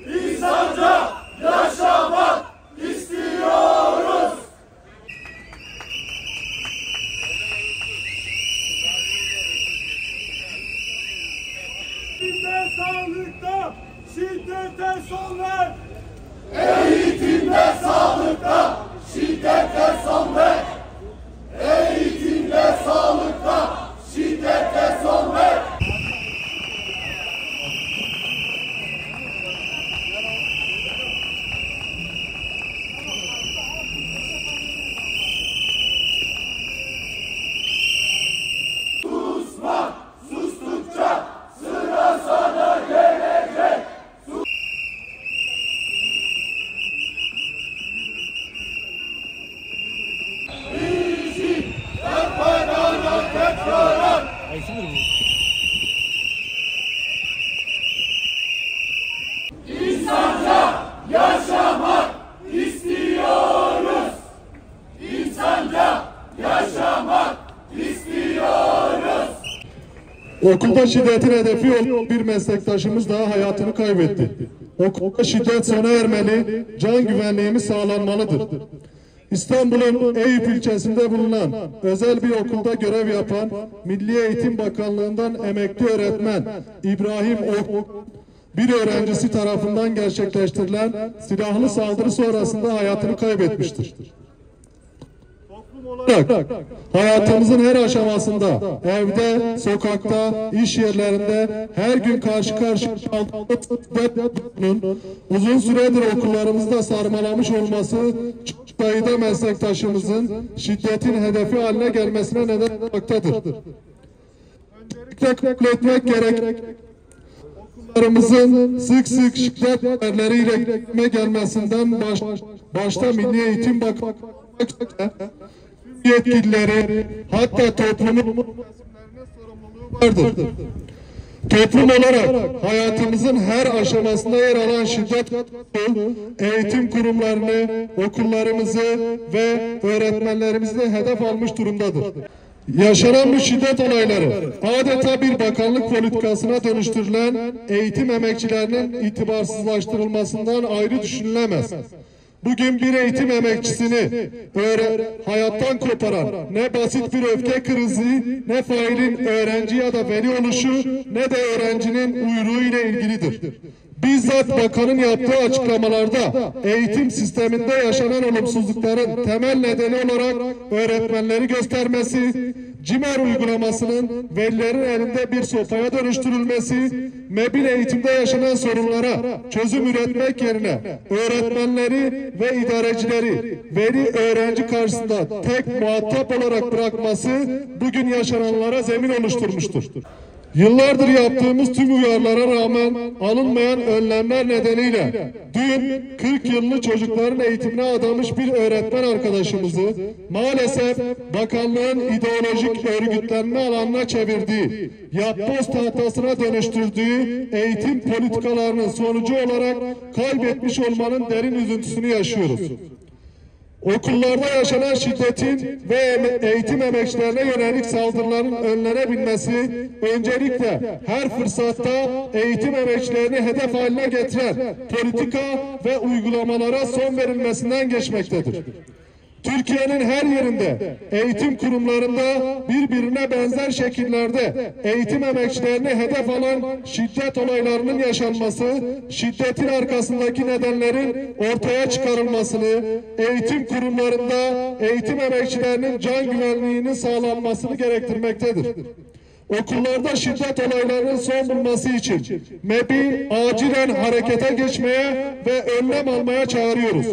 İnsanca yaşamak istiyoruz. Eğitimde, sağlıkta şiddete son ver. Eğitimde, sağlıkta şiddete son ver. Eğitimde, sağlıkta şiddete son ver. Susma, sustukça sıra sana gelecek. İşi yapmadan tekrar. İnsanca yaşamak istiyoruz. İnsanca yaşamak istiyoruz. Okulda şiddetin hedefi olan bir meslektaşımız daha hayatını kaybetti. Okulda şiddet sona ermeli, can güvenliğimiz sağlanmalıdır. İstanbul'un Eyüp ilçesinde bulunan özel bir okulda görev yapan Milli Eğitim Bakanlığı'ndan emekli öğretmen İbrahim Ok, bir öğrencisi tarafından gerçekleştirilen silahlı saldırı sonrasında hayatını kaybetmiştir. Hayatımızın her aşamasında, evde, sokakta, iş yerlerinde her gün karşı karşıya uzun süredir okullarımızda sarmalamış olması çok sayıda meslektaşımızın şiddetin hedefi haline gelmesine neden olmaktadır. Öncelikle kabul etmek gerek. Okullarımızın sık sık şiddet haberleriyle gelmesinden başta Milli Eğitim Bakanlığı yetkilileri, hatta toplumun vardır. Toplum olarak hayatımızın her aşamasında yer alan şiddet eğitim kurumlarını, okullarımızı ve öğretmenlerimizi de hedef almış durumdadır. Yaşanan bu şiddet olayları adeta bir bakanlık politikasına dönüştürülen eğitim emekçilerinin itibarsızlaştırılmasından ayrı düşünülemez. Bugün bir eğitim emekçisini hayattan koparan ne basit bir öfke krizi, ne failin öğrenci ya da veli oluşu, ne de öğrencinin uyruğu ile ilgilidir. Bizzat bakanın yaptığı açıklamalarda eğitim sisteminde yaşanan olumsuzlukların temel nedeni olarak öğretmenleri göstermesi, CİMER uygulamasının velilerin elinde bir sopaya dönüştürülmesi, MEB'in eğitimde yaşanan sorunlara çözüm üretmek yerine öğretmenleri ve idarecileri veli öğrenci karşısında tek muhatap olarak bırakması bugün yaşananlara zemin oluşturmuştur. Yıllardır yaptığımız tüm uyarılara rağmen alınmayan önlemler nedeniyle dün 40 yılını çocukların eğitimine adamış bir öğretmen arkadaşımızı maalesef bakanlığın ideolojik örgütlenme alanına çevirdiği, yapboz tahtasına dönüştürdüğü eğitim politikalarının sonucu olarak kaybetmiş olmanın derin üzüntüsünü yaşıyoruz. Okullarda yaşanan şiddetin ve eğitim emekçilerine yönelik saldırıların önlenebilmesi öncelikle her fırsatta eğitim emekçilerini hedef haline getiren politika ve uygulamalara son verilmesinden geçmektedir. Türkiye'nin her yerinde eğitim kurumlarında birbirine benzer şekillerde eğitim emekçilerini hedef alan şiddet olaylarının yaşanması, şiddetin arkasındaki nedenlerin ortaya çıkarılmasını, eğitim kurumlarında eğitim emekçilerinin can güvenliğinin sağlanmasını gerektirmektedir. Okullarda şiddet olaylarının son bulması için MEB'i acilen harekete geçmeye ve önlem almaya çağırıyoruz.